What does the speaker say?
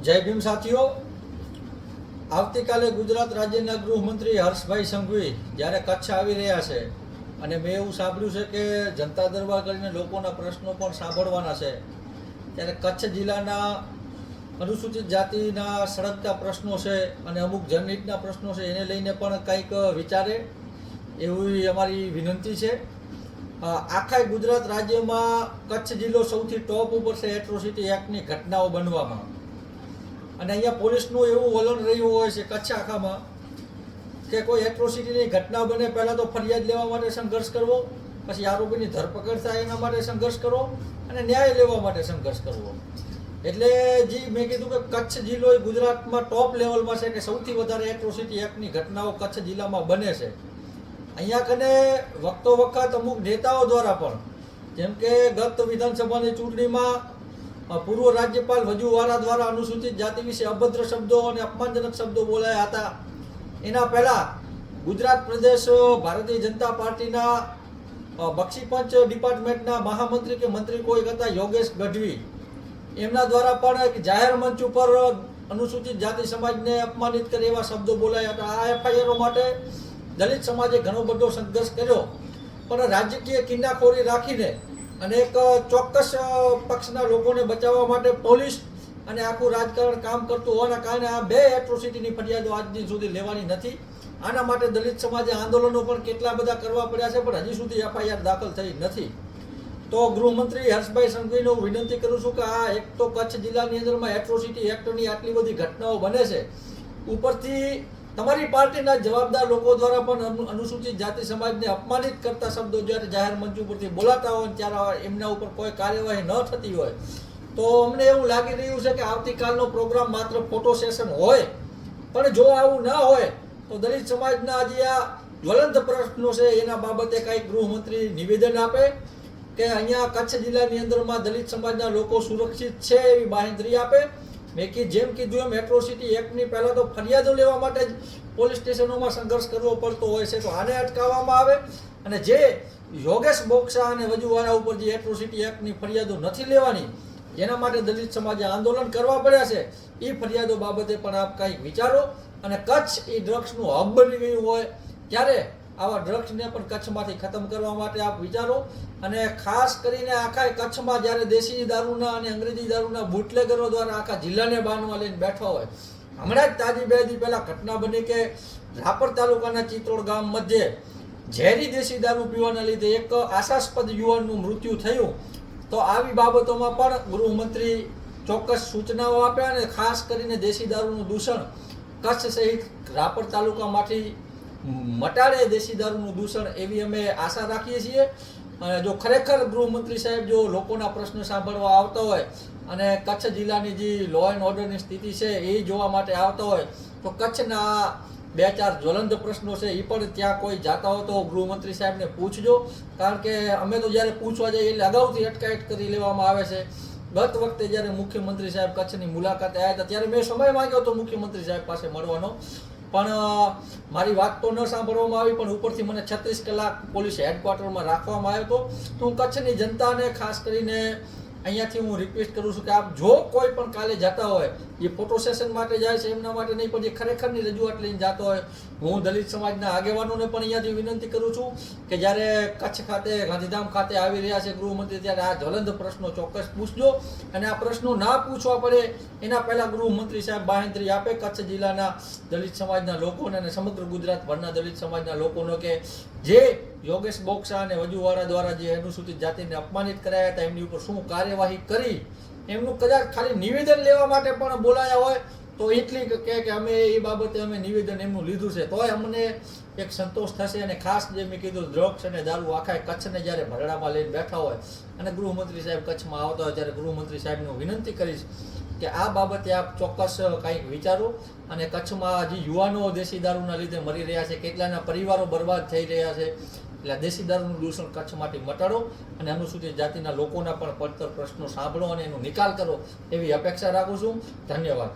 જય ભીમ સાથીઓ, આવતીકાલે ગુજરાત રાજ્યના ગૃહમંત્રી હર્ષભાઈ સંઘવી જ્યારે કચ્છ આવી રહ્યા છે અને મેં એવું સાંભળ્યું છે કે જનતા દરબાર કરીને લોકોના પ્રશ્નો પણ સાંભળવાના છે, ત્યારે કચ્છ જિલ્લાના અનુસૂચિત જાતિના સળગતા પ્રશ્નો છે અને અમુક જનહિતના પ્રશ્નો છે એને લઈને પણ કંઈક વિચારે એવી અમારી વિનંતી છે. આખા ગુજરાત રાજ્યમાં કચ્છ જિલ્લો સૌથી ટોપ ઉપર છે એટ્રોસિટી એક્ટની ઘટનાઓ બનવામાં, અને અહીંયા પોલીસનું એવું વલણ રહ્યું હોય છે કચ્છ આખામાં કે કોઈ એટ્રોસિટીની ઘટના બને પહેલાં તો ફરિયાદ લેવા માટે સંઘર્ષ કરવો, પછી આરોપીની ધરપકડ થાય એના માટે સંઘર્ષ કરવો અને ન્યાય લેવા માટે સંઘર્ષ કરવો. એટલે જે મેં કીધું કે કચ્છ જિલ્લો એ ગુજરાતમાં ટોપ લેવલમાં છે કે સૌથી વધારે એટ્રોસિટી એક્ટની ઘટનાઓ કચ્છ જિલ્લામાં બને છે. અહીંયા કને વખતો વખત અમુક નેતાઓ દ્વારા પણ, જેમ કે ગત વિધાનસભાની ચૂંટણીમાં પૂર્વ રાજ્યપાલ વજુવાળા દ્વારા અનુસૂચિત જાતિ વિશે અભદ્ર શબ્દો અને અપમાનજનક શબ્દો બોલાયા હતા. એના પહેલાં ગુજરાત પ્રદેશ ભારતીય જનતા પાર્ટીના બક્ષીપંચ ડિપાર્ટમેન્ટના મહામંત્રી કે મંત્રી કોઈ હતા યોગેશ ગઢવી, એમના દ્વારા પણ એક જાહેર મંચ ઉપર અનુસૂચિત જાતિ સમાજને અપમાનિત કરે એવા શબ્દો બોલાયા હતા. આ એફઆઈઆરો માટે દલિત સમાજે ઘણો બધો સંઘર્ષ કર્યો, પણ રાજકીય કિન્નાખોરી રાખીને અને એક ચોક્કસ પક્ષના લોકોને બચાવવા માટે પોલીસ અને આખું રાજકારણ કામ કરતું હોવાના કારણે આ બે એટ્રોસિટીની ફરિયાદો આજ દિન સુધી લેવાની નથી. આના માટે દલિત સમાજે આંદોલનો પણ કેટલા બધા કરવા પડ્યા છે, પણ હજી સુધી એફઆઈઆર દાખલ થઈ નથી. તો ગૃહમંત્રી હર્ષભાઈ સંઘવીને હું વિનંતી કરું છું કે આ એક તો કચ્છ જિલ્લાની અંદરમાં એટ્રોસિટી એક્ટની આટલી બધી ઘટનાઓ બને છે, ઉપરથી તમારી પાર્ટીના જવાબદાર લોકો દ્વારા પણ અનુસૂચિત જાતિ સમાજને અપમાનિત કરતા શબ્દો જ્યારે જાહેર મંચ ઉપરથી બોલાતા હોય ત્યારે એમના ઉપર કોઈ કાર્યવાહી ન થતી હોય તો અમને એવું લાગી રહ્યું છે કે આવતીકાલનો પ્રોગ્રામ માત્ર ફોટો સેશન હોય. પણ જો આવું ના હોય તો દલિત સમાજના જે આ જ્વલંત પ્રશ્નો છે એના બાબતે કંઈક ગૃહમંત્રી નિવેદન આપે કે અહીંયા કચ્છ જિલ્લાની અંદરમાં દલિત સમાજના લોકો સુરક્ષિત છે એવી બાંહેધરી આપે. મેં જેમ કીધું એમ એટ્રોસિટી એક્ટની પહેલાં તો ફરિયાદો લેવા માટે જ પોલીસ સ્ટેશનોમાં સંઘર્ષ કરવો પડતો હોય છે, તો આને અટકાવવામાં આવે અને જે યોગેશ બોક્સા અને વજુવાળા ઉપર જે એટ્રોસિટી એક્ટની ફરિયાદો નથી લેવાની જેના માટે દલિત સમાજે આંદોલન કરવા પડ્યા છે એ ફરિયાદો બાબતે પણ આપ કંઈક વિચારો. અને કચ્છ એ ડ્રગ્સનું હબ બની ગયું હોય ત્યારે આવા ડ્રગ્સને પણ કચ્છમાંથી ખતમ કરવા માટે આપ વિચારો. અને ખાસ કરીને આખા કચ્છમાં જ્યારે દેશી દારૂના અને અંગ્રેજી દારૂના બુટલેગરો દ્વારા આખા જિલ્લાને બાનમાં લઈને બેઠા હોય, હમણાં જ તાજી બે દી પહેલાં ઘટના બની કે રાપર તાલુકાના ચિત્રોડ ગામ મધ્યે ઝેરી દેશી દારૂ પીવાના લીધે એક આશાસ્પદ યુવાનનું મૃત્યુ થયું. તો આવી બાબતોમાં પણ ગૃહમંત્રી ચોક્કસ સૂચનાઓ આપે અને ખાસ કરીને દેશી દારૂનું દૂષણ કચ્છ સહિત રાપર તાલુકામાંથી મટાડે દેશી દારૂનું દૂષણ એવી અમે આશા રાખીએ છીએ. અને જો ખરેખર ગૃહમંત્રી સાહેબ જો લોકોના પ્રશ્નો સાંભળવા આવતા હોય અને કચ્છ જિલ્લાની જે લો એન્ડ ઓર્ડરની સ્થિતિ છે એ જોવા માટે આવતા હોય તો કચ્છના બે ચાર જ્વલંત પ્રશ્નો છે એ પણ ત્યાં કોઈ જાતા હોય તો ગૃહમંત્રી સાહેબને પૂછજો, કારણ કે અમે તો જ્યારે પૂછવા જઈએ એટલે અગાઉથી અટકાયત કરી લેવામાં આવે છે. ગત વખતે જ્યારે મુખ્યમંત્રી સાહેબ કચ્છની મુલાકાતે આવ્યા હતા ત્યારે મેં સમય માંગ્યો હતો મુખ્યમંત્રી સાહેબ પાસે મળવાનો, પણ મારી વાત તો ન સાંભળવામાં આવી, પણ ઉપરથી મને 36 કલાક પોલીસ હેડક્વાર્ટરમાં રાખવામાં આવ્યો હતો. તો હું કચ્છની જનતાને ખાસ કરીને અહીંયાથી હું રિક્વેસ્ટ કરું છું કે આપ જો કોઈ પણ કાલે જતા હોય એ ફોટો સેશન માટે જાય છે એમના માટે નહીં, પણ જે ખરેખરની રજૂઆત લઈને જતો હોય, હું દલિત સમાજના આગેવાનોને પણ અહીંયાથી વિનંતી કરું છું કે જ્યારે કચ્છ ખાતે ગાંધીધામ ખાતે આવી રહ્યા છે ગૃહમંત્રી ત્યારે આ જ્વલંત પ્રશ્નો ચોક્કસ પૂછજો. અને આ પ્રશ્નો ના પૂછવા પડે એના પહેલાં ગૃહમંત્રી સાહેબ બાંહેધરી આપે કચ્છ જિલ્લાના દલિત સમાજના લોકોને અને સમગ્ર ગુજરાતભરના દલિત સમાજના લોકોનો કે જે યોગેશ બોક્સા અને વજુવાળા દ્વારા જે અનુસૂચિત જાતિને અપમાનિત કરાયા હતા એમની ઉપર શું કાર્યવાહી કરી એમનું કદાચ ખાલી નિવેદન લેવા માટે પણ બોલાયા હોય તો એટલી કે અમે એ બાબતે અમે નિવેદન એમનું લીધું છે તોય અમને એક સંતોષ થશે. અને ખાસ જે મેં કીધું ડ્રગ્સ અને દારૂ આખા કચ્છને જ્યારે ભરડામાં લઈને બેઠા હોય અને ગૃહમંત્રી સાહેબ કચ્છમાં આવતા હોય ત્યારે ગૃહમંત્રી સાહેબને હું વિનંતી કરીશ કે આ બાબતે આપ ચોક્કસ કંઈક વિચારો. અને કચ્છમાં જે યુવાનો દેશી દારૂના લીધે મરી રહ્યા છે, કેટલાના પરિવારો બરબાદ થઈ રહ્યા છે, એટલે દેશી દારૂનું દૂષણ કચ્છમાંથી મટાડો અને અનુસૂચિત જાતિના લોકોના પણ પડતર પ્રશ્નો સાંભળો અને એનો નિકાલ કરો એવી અપેક્ષા રાખું છું. ધન્યવાદ.